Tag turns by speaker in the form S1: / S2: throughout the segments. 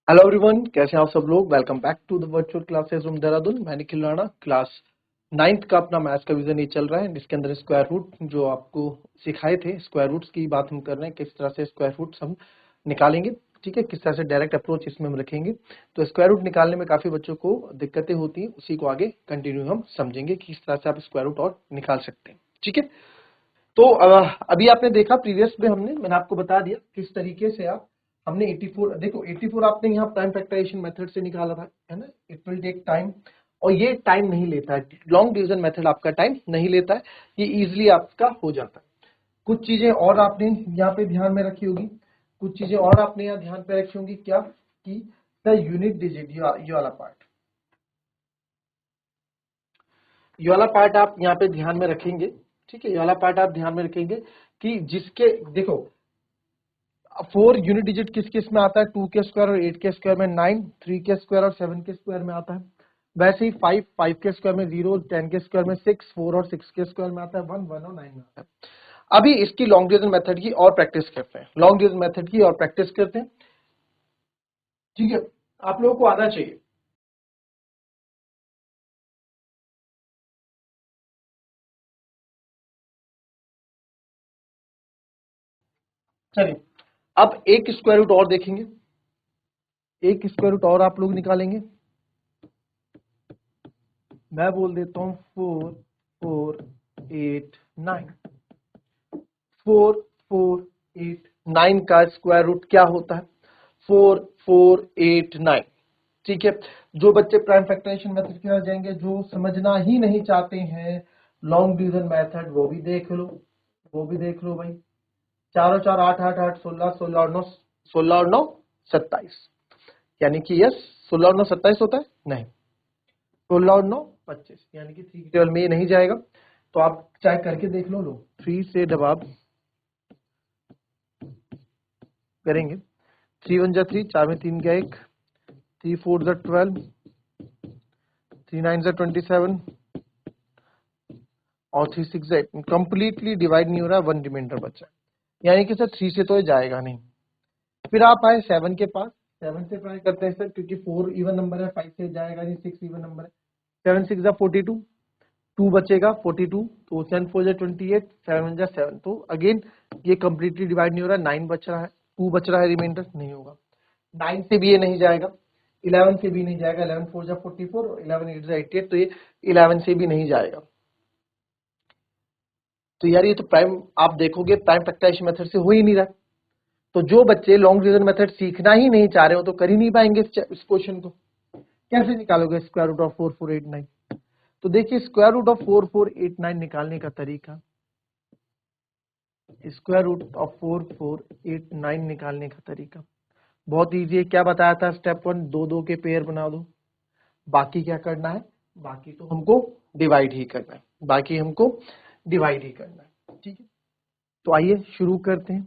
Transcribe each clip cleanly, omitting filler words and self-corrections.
S1: Hello everyone, कैसे हैं आप सब लोग। Welcome back to the virtual classes room Dehradun. मैं निखिल राणा। क्लास 9th का अपना मैथ्स का विजन ये चल रहा है, जिसके अंदर स्क्वायर रूट जो आपको सिखाए थे, स्क्वायर रूट्स की बात हम कर रहे हैं। किस तरह से स्क्वायर रूट्स हम निकालेंगे, ठीक है, किस तरह से डायरेक्ट अप्रोच इसमें हम रखेंगे। तो स्क्वायर रूट निकालने में काफी बच्चों को दिक्कतें होती हैं, उसी को आगे कंटिन्यू हम समझेंगे कि किस तरह से आप स्क्वायर रूट और निकाल सकते हैं। ठीक है, तो अभी आपने देखा प्रीवियस में मैंने आपको बता दिया किस तरीके से आप हमने 84 देखो 84 आपने यहाँ प्राइम फैक्टराइजेशन मेथड से निकाला था, है ना। इट विल टेक टाइम, और ये टाइम नहीं लेता है। लॉन्ग डिवीजन मेथड आपका टाइम नहीं लेता है, ये इजीली आपका हो जाता है। कुछ चीजें और आपने यहाँ पे ध्यान में रखी होगी, कुछ चीजें और आपने यहाँ ध्यान पे रखी होंगी। क्या कि द यूनिट डिजिट, ये वाला पार्ट, ये वाला पार्ट आप यहाँ पे ध्यान में रखेंगे। ठीक है, ये वाला पार्ट आप ध्यान में रखेंगे कि जिसके देखो 4 यूनिट डिजिट किस किस में आता है, 2 के स्क्वायर और 8 के स्क्वायर में, 9 3 के स्क्वायर और 7 के स्क्वायर में आता है। वैसे ही 5 के स्क्वायर में, 0 10 के स्क्वायर में, 6 4 और 6 के स्क्वायर में आता है, 1 1 और 9 में आता है। अभी इसकी लॉन्ग डिवीजन मेथड की और प्रैक्टिस करते हैं, लॉन्ग डिवीजन मेथड की और प्रैक्टिस करते हैं। ठीक है, आप लोगों को आना चाहिए। चलिए, अब एक स्क्वायर रूट और देखेंगे, एक स्क्वायर रूट और आप लोग निकालेंगे। मैं बोल देता हूं 4 4 8 9। 4 4 8 9 का स्क्वायर रूट क्या होता है? 4 4 8 9। ठीक है, जो बच्चे प्राइम फैक्टराइजेशन मेथड की तरफ जाएंगे, जो समझना ही नहीं चाहते हैं लॉन्ग डिवीजन मेथड, वो भी देख लो, वो भी देख लो भाई। 4 और 4 8 8 8 16 16 और 9 16 और 9 27, यानी कि यस 16 और 9 27 होता है, नहीं 16 और 9 25, यानी कि 3 की टेबल में ये नहीं जाएगा। तो आप चाहे करके देख लो। 3 से जब आप करेंगे, 3 1 जा 3, 4 में 3 गया 1, 3 4 जा 12, 3 9 जा 27 और 3 6 जा 8। कंप्लीटली डिवाइड नहीं हो रहा, 1 रिमाइंडर बचा, यानी कि सर 3 से तो ये जाएगा नहीं। फिर आप आए 7 के पास, 7 से ट्राई करते हैं सर, क्योंकि 4 इवन नंबर है, 5 से जाएगा नहीं, 6 इवन नंबर है। 7 6 जा 42, 2 बचेगा 42, तो 7 4 जा 28, 7 जा 7। तो अगेन ये कंप्लीटली डिवाइड नहीं हो रहा, 9 बच रहा है, 2 बच रहा है, रिमाइंडर नहीं होगा। 9 से भी ये नहीं जाएगा, 11 से भी नहीं जाएगा, 11 4 जा 44 और 11 8 जा 88, तो ये 11 से भी नहीं जाएगा। तो यार ये तो प्राइम, आप देखोगे प्राइम फैक्टराइजेशन मेथड से हो ही नहीं रहा। तो जो बच्चे लॉन्ग डिवीजन मेथड सीखना ही नहीं चाह रहे हो, तो कर ही नहीं पाएंगे इस क्वेश्चन को। कैसे निकालोगे स्क्वायर रूट ऑफ 4 4 8 9? तो देखिए, स्क्वायर रूट ऑफ 4 4 8 9 निकालने का तरीका, स्क्वायर रूट ऑफ 4 4 8 9 निकालने का तरीका बहुत इजी है। क्या बताया था स्टेप 1? 2 2 के पेयर बना दो। बाकी क्या करना है? बाकी तो हमको डिवाइड ही करना है, बाकी हमको डिवाइड ही करना है। ठीक है, तो आइए शुरू करते हैं।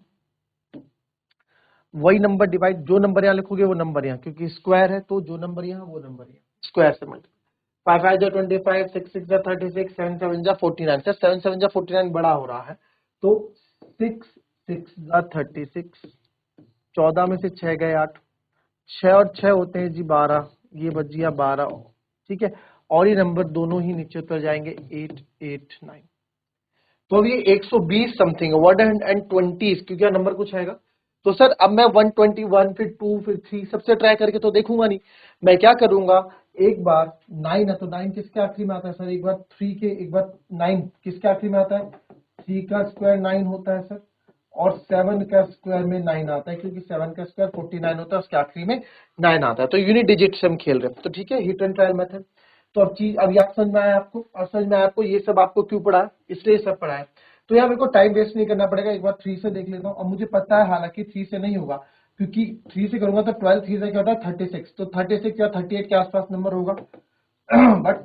S1: वही नंबर डिवाइड, जो नंबर यहाँ लिखोगे वो नंबर यहाँ, क्योंकि स्क्वायर है तो जो नंबर यहाँ वो नंबर यहाँ, स्क्वायर से मल्टीप्लाई। 5 5 जा 25, 6 6 जा 36, 7 7 जा 49। सर 7 7 जा 49 बड़ा हो रहा है, तो 6 6 जा 36, 14 में से 6 गए 8, 6 और 6 होते हैं जी 12, ये बच गया 12। ठीक है, और ये नंबर दोनों ही नीचे उतर जाएंगे, 8 8 9। तो अब ये 120 समथिंग 120, क्योंकि यहाँ नंबर कुछ आएगा। तो सर अब मैं 121 फिर 2 फिर 3 सबसे ट्राई करके तो देखूंगा नहीं। मैं क्या करूंगा, एक बार 9 है तो 9 किसके आखिरी में आता है सर? एक बार 3 के, एक बार 9 किसके आखिरी में आता है? 3 का स्क्वायर 9 होता है सर, और 7 का स्क्वायर में 9 आता है, क्योंकि 7 का स्क्वायर 49 होता है, उसके आखिरी में 9 आता है। तो यूनिट डिजिट से हम खेल रहे हैं। तो ठीक है, हिट एंड ट्रायल मेथड। तो अब चीज, अब याद समझ में आया आपको? और समझ में आया आपको ये सब आपको क्यों पढ़ा है, इसलिए सब पढ़ा है। तो यहाँ मेरे को टाइम वेस्ट नहीं करना पड़ेगा, एक बार 3 से देख लेता हूँ। अब मुझे पता है हालांकि 3 से नहीं होगा, क्योंकि 3 से करूंगा तो 12 3 से क्या होता है 36, तो 36 या 38 के आसपास नंबर होगा। बट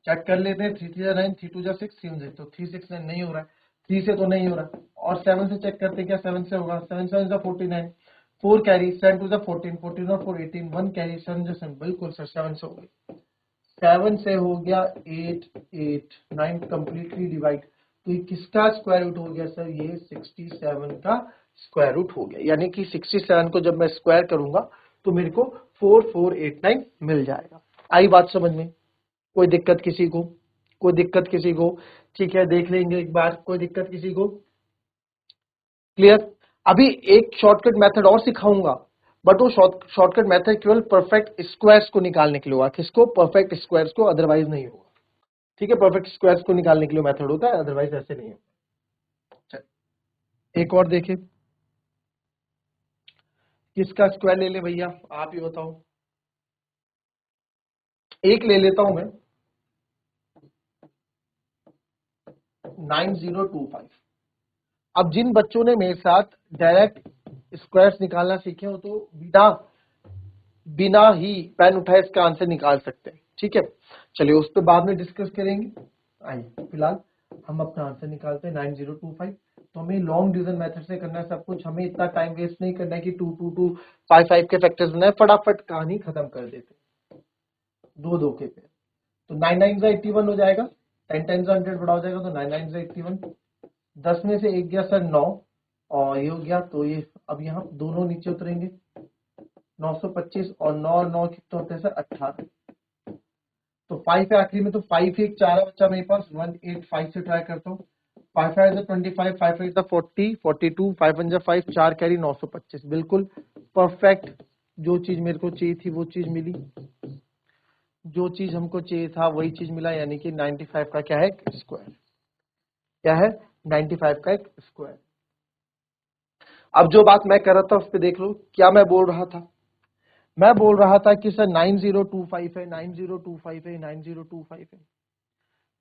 S1: चेक कर लेते हैं, 3 3 जा 9, 3 2 जा 6, 3 6, तो 3 6 नहीं हो रहा है, 3 से तो नहीं हो रहा। और 7 से चेक करते हैं, क्या 7 से होगा? 7 7 जा 49, 4 कैरी, 7 2 जा 14, 14 और 4 18, 1 कैरी, 7 जा 7, बिल्कुल सर 7 से हो गई। 7 से हो गया 8 8 9 कंप्लीटली डिवाइड। तो ये किसका स्क्वायर रूट हो गया सर? ये 67 का स्क्वायर रूट हो गया। यानी कि 67 को जब मैं स्क्वायर करूंगा तो मेरे को 4489 मिल जाएगा। आई बात समझ में? कोई दिक्कत किसी को? कोई दिक्कत किसी को? ठीक है, देख लेंगे एक बार, कोई दिक्कत किसी को? क्लियर? अभी एक शॉर्टकट मेथड और सिखाऊंगा, बट वो शॉर्टकट मेथड केवल परफेक्ट स्क्वायर्स को निकालने के लिए होगा। किसको? परफेक्ट स्क्वायर्स को, अदरवाइज नहीं होगा। ठीक है, परफेक्ट स्क्वायर्स को निकालने के लिए मेथड होता है, अदरवाइज ऐसे नहीं होगा। एक और देखें, किसका स्क्वायर ले ले भैया, आप ही बताओ। एक ले लेता हूं मैं, 9025। अब जिन बच्चों ने मेरे साथ डायरेक्ट स्क्वायर्स निकालना सीखे हो तो बिना बिना ही पेन उठाए इसका आंसर निकाल सकते हैं। ठीक है, चलिए उस पर बाद में डिस्कस करेंगे। आइए फिलहाल हम अपना आंसर निकालते हैं 9025। तो हमें लॉन्ग डिवीजन मेथड से करना है सब कुछ, हमें इतना टाइम वेस्ट नहीं करना है कि 2 2 2 5 5 के फैक्टर्स बनाए, फटाफट कहानी खत्म कर देते, दो दो के पे। तो 9 9 का 81 हो जाएगा, 10 10 का 100 बड़ा हो जाएगा, तो 9 9 का 81। 10 में से एक गया सर 9, और ये हो गया, तो ये अब यहाँ दोनों नीचे उतरेंगे, 925 और 9 और 9 कितने होते हैं सर? 18। तो 5 है आखिरी में, तो 5 एक 4 बच्चा मेरे पास, 185 से ट्राई करता हूँ। 5 5 25, 5 5 40, 42, 5 5 5, 4 कैरी 925। बिल्कुल परफेक्ट, जो चीज मेरे को चाहिए थी वो चीज मिली, जो चीज हमको चाहिए था वही चीज मिला, यानी कि 95 का क्या है? स्क्वायर। क्या है? 95 का एक स्क्वायर। अब जो बात मैं कर रहा था उस पर देख लो, क्या मैं बोल रहा था? मैं बोल रहा था कि सर 9025 है, 9025 है, 9025 है।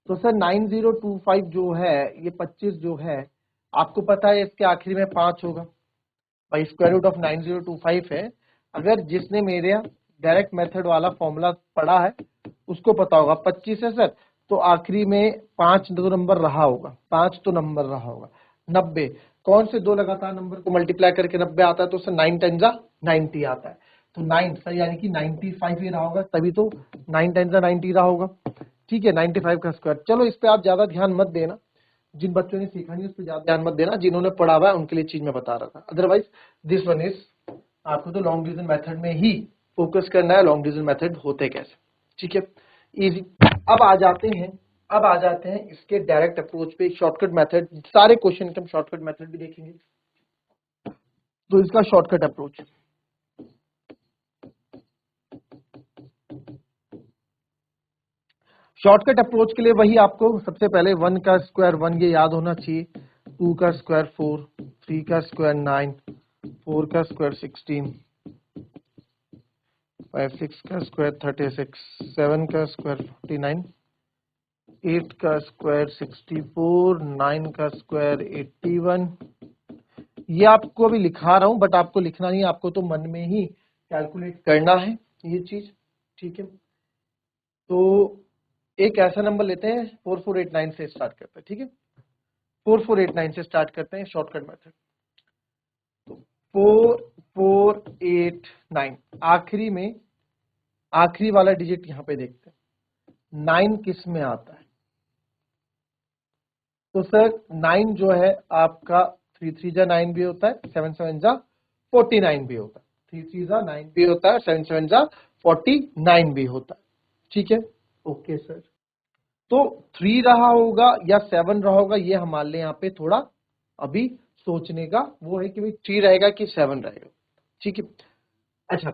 S1: तो सर 9025 जो है, ये 25 जो है, आपको पता है इसके आखिरी में 5 होगा भाई। स्क्वायर रूट ऑफ 9025 है। अगर जिसने मेरे डायरेक्ट मेथड वाला फॉर्मूला पढ़ा है उसको पता होगा, 25 है सर, तो आखिरी में 5 दो नंबर रहा होगा, 5 तो नंबर रहा होगा। 90 कौन से दो लगातार नंबर को मल्टीप्लाई करके 90 आता है? तो सर 9 10 जा 90 आता है, तो 9 सर यानी कि 95 ही रहा होगा, तभी तो 9 10 जा 90 रहा होगा। ठीक है, 95 का स्क्वायर। चलो इस पे आप ज्यादा ध्यान मत देना, जिन बच्चों ने सीखा नहीं उस पर ज्यादा ध्यान मत देना, जिन्होंने पढ़ा हुआ है उनके लिए चीज मैं बता रहा था। अदरवाइज दिस वन इज, आपको तो लॉन्ग डिवीजन मेथड में ही फोकस करना है, लॉन्ग डिवीजन मेथड होते कैसे। ठीक है, इजी। अब आ जाते हैं इसके डायरेक्ट अप्रोच पे, शॉर्टकट मेथड। सारे क्वेश्चन के हम शॉर्टकट मेथड भी देखेंगे। तो इसका शॉर्टकट अप्रोच, शॉर्टकट अप्रोच के लिए वही, आपको सबसे पहले 1 का स्क्वायर 1 ये याद होना चाहिए, 2 का स्क्वायर 4, 3 का स्क्वायर 9, 4 का स्क्वायर 16, 5 6 का स्क्वायर 36, 7 का स्क्वायर 49, 8 का स्क्वायर 64, 9 का स्क्वायर 81। ये आपको अभी लिखा रहा हूं, बट आपको लिखना नहीं, आपको तो मन में ही कैलकुलेट करना है ये चीज। ठीक है, तो एक ऐसा नंबर लेते हैं, 4489 से स्टार्ट करते हैं। ठीक है, 4489 से स्टार्ट करते हैं शॉर्टकट मेथड। तो 4489, आखिरी में आखिरी वाला डिजिट यहां पे देखते हैं, 9 किस में आता है? तो सर 9 जो है आपका 3 3 जा 9 भी होता है, 7 7 जा 49 भी होता है, 3 3 जा 9 भी होता है, 7 7 जा 49 भी होता है। ठीक है, ओके सर। तो 3 रहा होगा या 7 रहा होगा, ये हमारे लिए यहाँ पे थोड़ा अभी सोचने का वो है कि भाई 3 रहेगा कि 7 रहेगा। ठीक है, अच्छा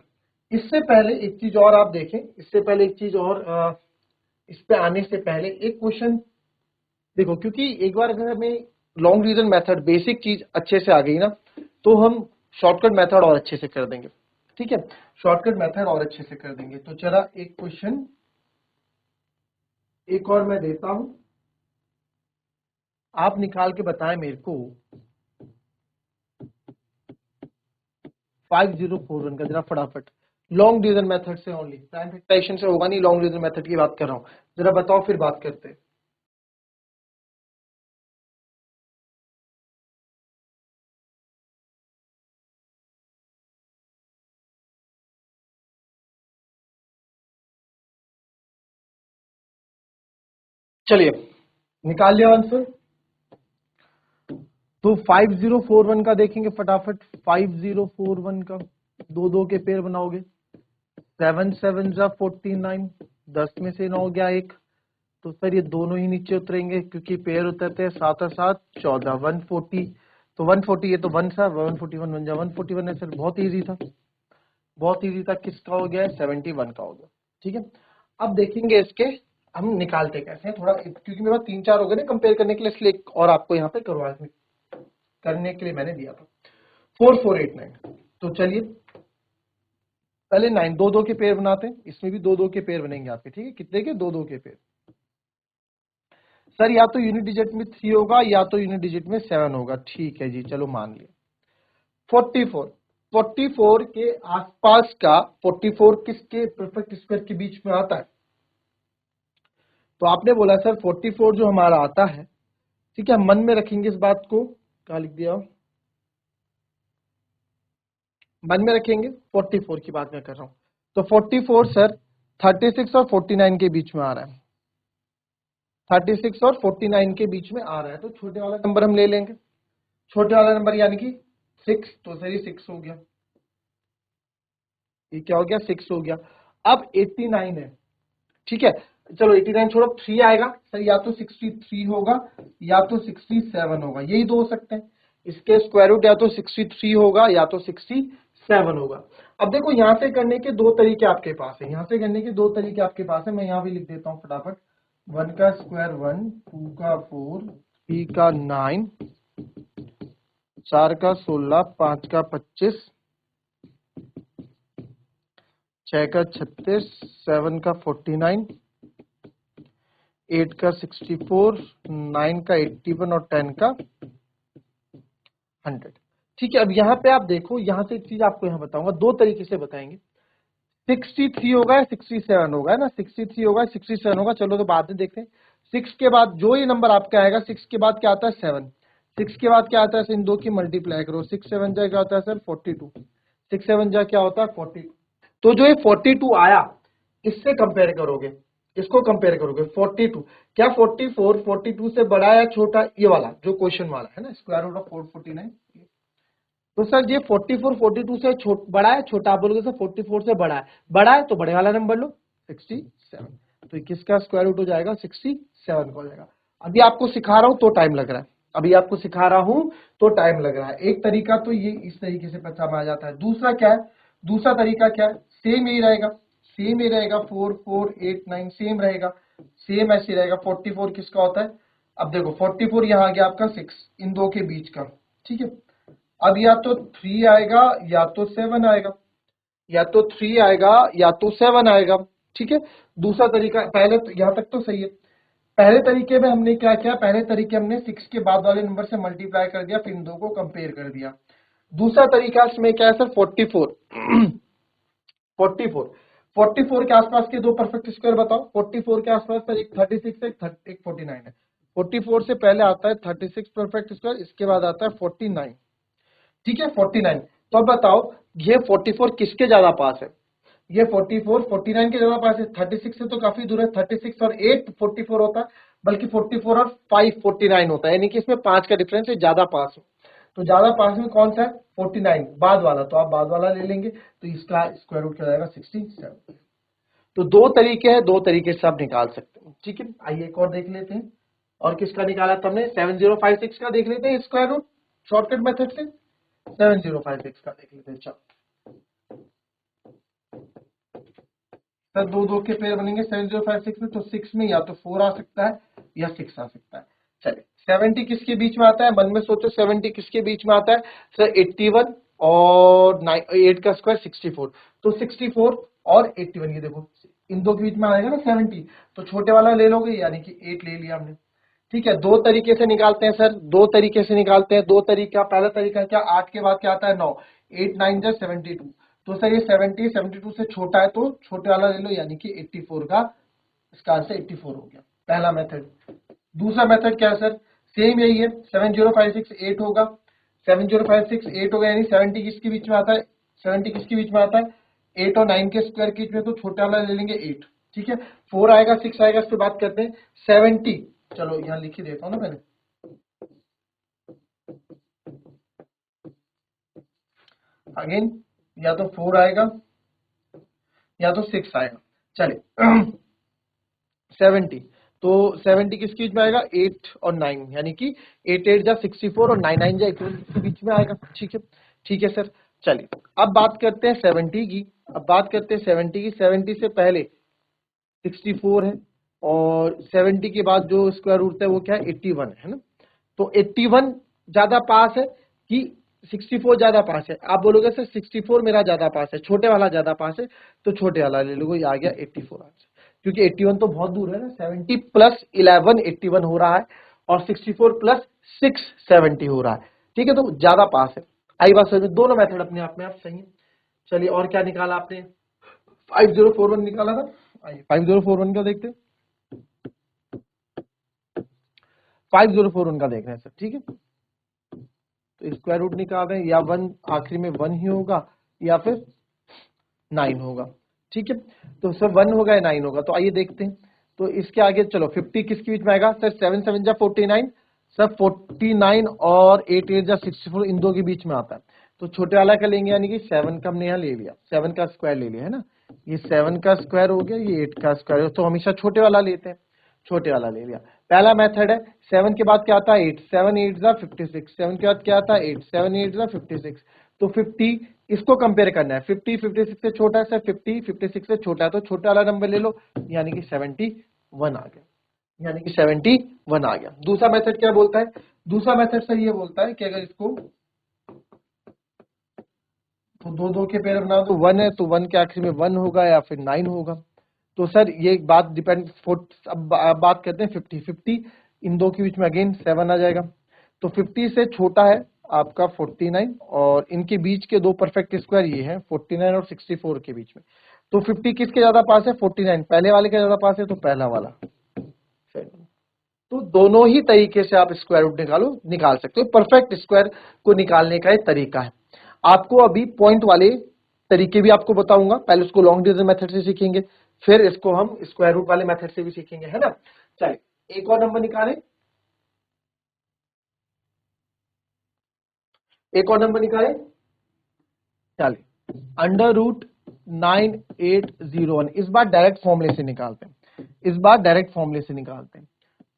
S1: इससे पहले एक चीज और आप देखें, इससे पहले एक चीज और, इस पे आने से पहले एक क्वेश्चन देखो, क्योंकि एक बार अगर हमें लॉन्ग डिवीजन मेथड बेसिक चीज अच्छे से आ गई ना, तो हम शॉर्टकट मेथड और अच्छे से कर देंगे। ठीक है, शॉर्टकट मेथड और अच्छे से कर देंगे। तो चला एक क्वेश्चन एक और मैं देता हूं, आप निकाल के बताएं मेरे को। 5041 का जरा फटाफट, लॉन्ग डिवीजन मेथड से ओनली, प्राइम फैक्टराइजेशन से होगा नहीं, लॉन्ग डिवीजन मेथड की बात कर रहा हूं, जरा बताओ फिर बात करते हैं। चलिए निकाल लिया आंसर। तो 5041 का देखेंगे फटाफट, 5041 का दो दो के पेयर बनाओगे, 7 7 जा 49, 10 में से 9 गया एक, तो सर ये दोनों ही नीचे उतरेंगे क्योंकि पेयर उतरते हैं 7 और 7 14, 140, तो 140 ये तो 1 था, 141 बन जा 141 है सर, बहुत इजी था, बहुत इजी था। किसका हो गया है? 71 का हो गया। ठीक है, अब देखेंगे इसके हम निकालते कैसे हैं थोड़ा, क्योंकि मेरे पास 3 4 हो गए ना कंपेयर करने के लिए, इसलिए एक और आपको यहाँ पे करने के लिए मैंने दिया था 4489। तो चलिए पहले 9 दो दो के पेयर बनाते हैं, इसमें भी दो दो के पेयर बनेंगे आपके। ठीक है, कितने के? दो दो के पेयर। सर या तो यूनिट डिजिट में 3 होगा या तो यूनिट डिजिट में 7 होगा। ठीक है जी, चलो मान लिया। 44 के आसपास का 44 किसके परफेक्ट स्क्वायर के बीच में आता है? तो आपने बोला सर 44 जो हमारा आता है, ठीक है, मन में रखेंगे इस बात को, क्या लिख दिया, मन में रखेंगे 44 की बात मैं कर रहा हूं। तो 44 सर 36 और 49 के बीच में आ रहा है, 36 और 49 के बीच में आ रहा है, तो छोटे वाला नंबर हम ले लेंगे, छोटे वाला नंबर यानी कि 6, तो सर ये 6 हो गया, ये क्या हो गया? 6 हो गया। अब 89 है, ठीक है, चलो 89 छोड़ो, 3 आएगा सर, या तो 63 होगा या तो 67 होगा, यही दो हो सकते हैं। इसके स्क्वायर रूट या तो 63 होगा या तो 67 होगा। अब देखो यहां से करने के दो तरीके आपके पास है, यहां से करने के दो तरीके आपके पास है, मैं यहां भी लिख देता हूं फटाफट। 1 का स्क्वायर 1, 2 का 4, 3 का 9, 4 का 16, 5 का 25, 6 का 36, 7 का 49, 8 का 64, 9 का 81 और 10 का 100। ठीक है, अब यहाँ पे आप देखो, यहाँ से एक चीज आपको यहाँ बताऊंगा, दो तरीके से बताएंगे। 63 होगा या 67 होगा, है ना, 63 होगा 67 होगा, चलो तो बाद में देखते हैं। 6 के बाद जो ये नंबर आपका आएगा, 6 के बाद क्या आता है? 7। 6 के बाद क्या आता है? इन दो की मल्टीप्लाई करो, 6 7 जा क्या होता है सर? 42। 6 7 जा क्या होता है? 42। तो जो ये 42 आया, इससे कंपेयर करोगे, इसको कंपेयर करोगे 42, क्या 44 42 से बड़ा है या छोटा? ये वाला जो क्वेश्चन वाला है ना, स्क्वायर रूट ऑफ 449। तो सर ये 44 42 से बड़ा है छोटा? आप बोलोगे सर 44 से बड़ा है, बड़ा है तो बड़े वाला नंबर लो 67, तो किसका स्क्वायर रूट हो जाएगा? 67 का हो जाएगा। अभी आपको सिखा रहा हूं तो टाइम लग रहा है, अभी आपको सिखा रहा हूं तो टाइम लग रहा है। एक तरीका तो ये इस तरीके से पता में आ जाता है, दूसरा क्या है? दूसरा तरीका क्या है? सेम ही रहेगा, सेम ही रहेगा, 4 4 8 9 सेम रहेगा, सेम ऐसे रहेगा। 44 किसका होता है? अब देखो 44 यहाँ आ गया आपका 6, इन दो के बीच का, ठीक है। अब या तो 3 आएगा या तो 7 आएगा, या तो 3 आएगा या तो 7 आएगा, ठीक है। दूसरा तरीका, पहले तो यहां तक तो सही है। पहले तरीके में हमने क्या किया? पहले तरीके हमने 6 के बाद वाले नंबर से मल्टीप्लाई कर दिया, फिर इन दो को कंपेयर कर दिया। दूसरा तरीका इसमें क्या है सर? 44 44 44 के आसपास के दो परफेक्ट स्क्वायर बताओ। 44 के आसपास पर एक 36 है, एक 49 है। 44 से पहले आता है 36 परफेक्ट स्क्वायर, इसके बाद आता है 49, ठीक है, 49। तो अब बताओ ये 44 किसके ज्यादा पास है? ये 44 49 के ज्यादा पास है, 36 से तो काफी दूर है, 36 और 8 44 होता है, बल्कि 44 और 5 49 होता है, यानी कि इसमें 5 का डिफरेंस है, ज्यादा पास है। तो ज्यादा पास में कौन सा है? 49 बाद वाला, तो आप बाद वाला ले लेंगे, तो इसका स्क्वायर रूट क्या जाएगा? 67। तो दो तरीके हैं, दो तरीके से आप निकाल सकते हैं, ठीक है। आइए एक और देख लेते हैं, और किसका निकाला था हमने? 7056 का देख लेते हैं स्क्वायर रूट शॉर्टकट मेथड से। 7056 का देख लेते हैं, चलो सर दो दो के पेयर बनेंगे 7056 में, तो 6 में या तो 4 आ सकता है या 6 आ सकता है। चलिए 70 किसके बीच में आता है? मन में सोचो 70 किसके बीच में आता है सर? 81 और 8 का स्क्वायर 64, तो 64 और 81, ये देखो इन दो के बीच में आएगा ना 70, तो छोटे वाला ले लोगे, यानी कि 8 ले लिया हमने। ठीक है, दो तरीके से निकालते हैं सर, दो तरीके से निकालते हैं, दो तरीका। पहला तरीका क्या? 8 के बाद क्या आता है? 9, 8 9 जा 72, तो सर ये 70 72 से छोटा है, तो छोटे वाला ले लो, यानी कि 84 का, इसका आंसर 84 हो गया, पहला मेथड। दूसरा मेथड क्या है सर? सेम यही है, 7056 8 होगा, 7056 8 होगा, यानी 70 किसके बीच में आता है? 70 किसके बीच में आता है? 8 और 9 के स्क्वायर के बीच में, तो छोटा वाला ले लेंगे 8, ठीक है। 4 आएगा 6 आएगा, इस पर बात करते हैं। 70, चलो यहाँ लिख ही देता हूँ ना पहले, अगेन या तो 4 आएगा या तो 6 आएगा। चलिए 70, तो 70 किसके बीच में आएगा, 8 और 9, यानी कि 8 8 जा 64 और 9 9 जा 81 के बीच में आएगा। ठीक है, ठीक है सर। चलिए अब बात करते हैं 70 की। अब बात करते हैं 70 की। 70 से पहले 64 है और 70 के बाद जो स्क्वायर रूट है वो क्या है, 81 है ना। तो 81 ज्यादा पास है कि 64 ज्यादा पास है? आप बोलोगे सर 64 मेरा ज्यादा पास है, छोटे वाला ज्यादा पास है, तो छोटे वाला ले लो, ये आ गया 84 आंसर। क्योंकि 81 तो बहुत दूर है ना, 70 प्लस 11 81 हो रहा है और 64 प्लस 6 70 हो रहा है। ठीक है, तो ज्यादा पास है। आई बात समझ में? दोनों मेथड अपने आप में आप सही है। चलिए और क्या निकाला आपने, 5041 निकाला था। आइए 5041 का देखते हैं। 5041 का देख रहे हैं सर, ठीक है। तो स्क्वायर रूट निकाल रहे हैं, या 1 आखिरी में 1 ही होगा या फिर 9 होगा। ठीक है, तो सर 1 होगा या 9 होगा, तो आइए देखते हैं। तो इसके आगे चलो 50 किसके बीच में आएगा सर, 7 7 जा 49 सर, 49 और 8 8 जा 64 इन दो के बीच में आता है। तो छोटे वाला का लेंगे, यानी कि 7 का हमने यहाँ ले लिया, 7 का स्क्वायर ले लिया है ना। ये 7 का स्क्वायर हो गया, ये 8 का स्क्वायर, तो हमेशा छोटे वाला लेते हैं, छोटे वाला ले लिया। पहला मेथड है, 7 के बाद क्या आता है 8, 7 8 जा 56, 7 के बाद क्या आता है 8, 7 8 जा 56। तो 50 इसको कंपेयर करना है, 50 56 से छोटा है सर, 50 56 से छोटा है, तो छोटा वाला नंबर ले लो, यानी कि 71 आ गया, यानी कि 71 आ गया। दूसरा मेथड क्या बोलता है, दूसरा मेथड सर ये बोलता है कि अगर इसको तो दो दो के पेयर बना दो, 1 है तो 1 के आखिर में 1 होगा या फिर 9 होगा। तो सर ये एक बात डिपेंड, अब बात करते हैं 50 50 इन दो के बीच में अगेन 7 आ जाएगा। तो 50 से छोटा है आपका 49 और इनके बीच के दो परफेक्ट स्क्वायर ये हैं 49 और 64 के बीच में। तो 50 किसके ज्यादा पास है, 49 पहले वाले के ज्यादा पास है, तो पहला वाला। तो दोनों ही तरीके से आप स्क्वायर रूट निकाल सकते हो। परफेक्ट स्क्वायर को निकालने का एक तरीका है। आपको अभी पॉइंट वाले तरीके भी आपको बताऊंगा, पहले उसको लॉन्ग डिवीजन मेथड से सीखेंगे, फिर इसको हम स्क्वायर रूट वाले मेथड से भी सीखेंगे, है ना। चलिए एक और नंबर निकालें, एक और नंबर निकालें। चलिए अंडर रूट 9801, इस बार डायरेक्ट फॉर्मूले से निकालते हैं, इस बार डायरेक्ट फॉर्मूले से निकालते हैं।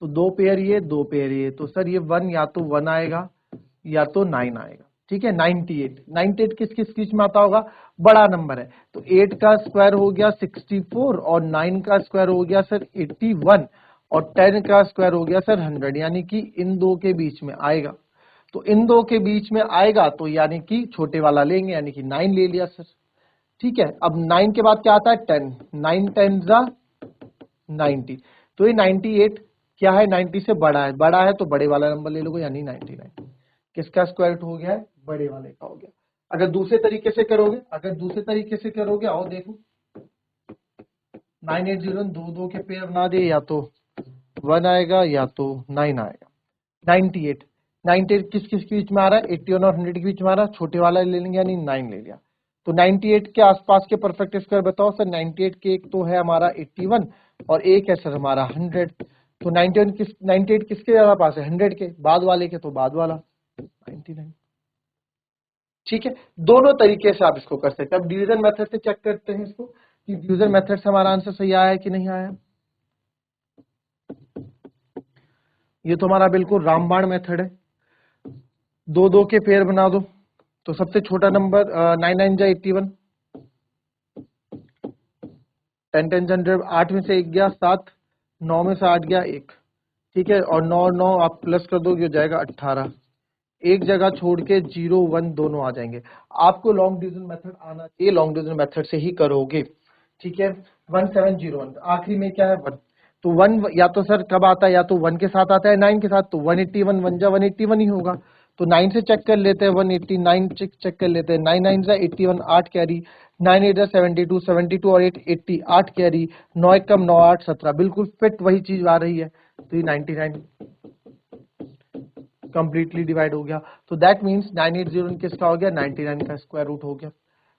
S1: तो दो पेयर ये, दो पेयर ये, तो सर ये 1 या तो 1 आएगा या तो 9 आएगा। ठीक है, 98 98 किस किस बीच में आता होगा, बड़ा नंबर है, तो 8 का स्क्वायर हो गया 64 और 9 का स्क्वायर हो गया सर 81 और 10 का स्क्वायर हो गया सर 100, यानी कि इन दो के बीच में आएगा। तो इन दो के बीच में आएगा तो यानी कि छोटे वाला लेंगे, यानी कि 9 ले लिया सर। ठीक है, अब 9 के बाद क्या आता है 10, 9 10 जा 90, तो ये 98 क्या है 90 से बड़ा है तो बड़े वाला नंबर ले लोगे, यानी 99 किसका स्क्वायर रूट हो गया है, बड़े वाले का हो गया। अगर दूसरे तरीके से करोगे, अगर दूसरे तरीके से करोगे, आओ देखो 980 दो दो के पेयर बना दे, या तो 1 आएगा या तो 9 आएगा। 98 98 किस किस के बीच में आ रहा है, 81 और 100 के बीच में आ रहा है, छोटे वाला ले लेंगे यानी 9 ले लिया। तो 98 के आसपास के परफेक्ट स्क्वायर बताओ सर, 98 के एक तो है हमारा 81 और एक है सर हमारा 100। तो 98 किसके ज्यादा पास है, 100 के, बाद वाले के, तो बाद वाला 99। ठीक है, दोनों तरीके से आप इसको कर सकते हैं। अब डिवीजन मेथड से चेक करते हैं इसको कि डिवीजन मेथड से हमारा आंसर सही आया है कि नहीं आया। ये तो हमारा बिल्कुल रामबाण मेथड है, दो दो के पेयर बना दो, तो सबसे छोटा नंबर 9 9 जा 81, 10 10 100, 8 में से 1 गया 7, 9 में से 8 गया 1। ठीक है, और 9 9 आप प्लस कर दोगे हो जाएगा 18, एक जगह छोड़ के 0 1 दोनों आ जाएंगे। आपको लॉन्ग डिवीजन मेथड आना चाहिए, लॉन्ग डिवीजन मेथड से ही करोगे। ठीक है, 1701 आखिरी में क्या है 1, तो 1 या तो सर कब आता है, या तो 1 के साथ आता है 9 के साथ, तो 181 1 जा 181 ही होगा। तो 9 से चेक कर लेते हैं, 189 चेक कर लेते हैं, 9 9 जा 81 8 कैरी, 9 8 जा 72 72 और 8 80 8 कैरी, 9 1 कम 9 8 17, बिल्कुल फिट वही चीज आ रही है। तो ये 99 कंप्लीटली डिवाइड हो गया। तो दैट मींस 980 किसका हो गया, 99 का स्क्वायर रूट हो गया।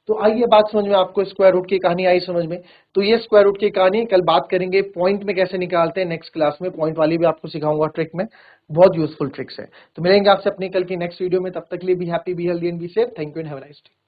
S1: तो आइए बात समझ में, आपको स्क्वायर रूट की कहानी आई समझ में। तो ये स्क्वायर रूट की कहानी, कल बात करेंगे पॉइंट में कैसे निकालते हैं, नेक्स्ट क्लास में पॉइंट वाली भी आपको सिखाऊंगा ट्रिक में, बहुत यूजफुल ट्रिक्स है। तो मिलेंगे आपसे अपनी कल की नेक्स्ट वीडियो में, तब तक के लिए be happy be healthy and be safe. Thank you and have a nice day.